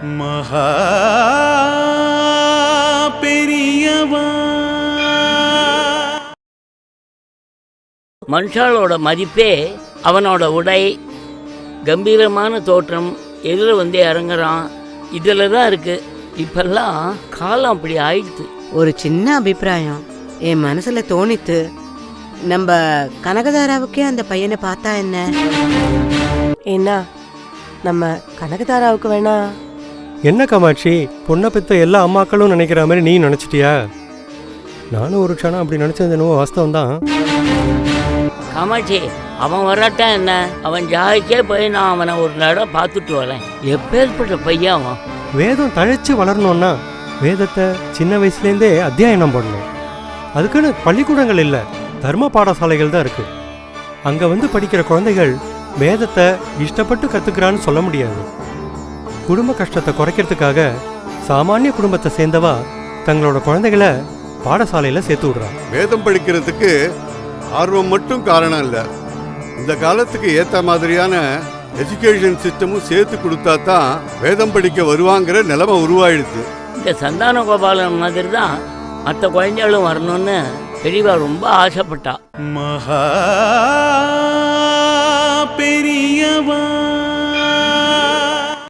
மகா பெரியவா. மனுஷாலோட மதிப்பே அவனோட உடை, கம்பீரமான தோற்றம், எதில் வந்து இறங்குறான், இதில் தான் இருக்குது. இப்பெல்லாம் காலம் அப்படி ஆயிடுது. ஒரு சின்ன அபிப்பிராயம் என் மனசுல தோணித்து. நம்ம கனகதாராவுக்கே அந்த பையனை பார்த்தா என்ன? என்ன நம்ம கனகதாராவுக்கு வேணா? என்ன காமாட்சி, பொண்ணை பெற்ற எல்லா அம்மாக்களும் நினைக்கிற மாதிரி நீ நினச்சிட்டியா? நானும் ஒரு க்ஷணம் அப்படி நினச்சது என்னவோ வாஸ்தவம் தான். காமாட்சி, அவன் வராட்டான் என்ன? அவன் ஜாய்க்கே போய் நான் அவனை ஒரு நடம் பார்த்துட்டு வரேன். எப்பேற்பட்ட பையன் அவன். வேதம் தழைச்சு வளரணும்னா வேதத்தை சின்ன வயசுலேருந்தே அத்தியாயனம் பண்ணணும். அதுக்குன்னு பள்ளிக்கூடங்கள் இல்லை, தர்ம பாடசாலைகள் தான் இருக்குது. அங்கே வந்து படிக்கிற குழந்தைகள் வேதத்தை இஷ்டப்பட்டு கற்றுக்கிறான்னு சொல்ல முடியாது. குடும்ப கஷ்டத்தை குறைக்கிறதுக்காக சாமானிய குடும்பத்தை சேர்ந்தவா தங்களோட குழந்தைகளை பாடசாலையில் சேர்த்து விடுறான். வேதம் படிக்கிறதுக்கு ஆர்வம் மட்டும் காரணம் இல்லை, இந்த காலத்துக்கு ஏற்ற மாதிரியான எஜுகேஷன் சிஸ்டமும் சேர்த்து கொடுத்தா தான் வேதம் படிக்க வருவாங்கிற நிலைமை உருவாயிடுது. இந்த சந்தான கோபாலன் மாதிரி தான் மற்ற குழந்தைகளும் வரணும்னு பெரியவா ரொம்ப ஆசைப்பட்டா. மகா பெரியவா.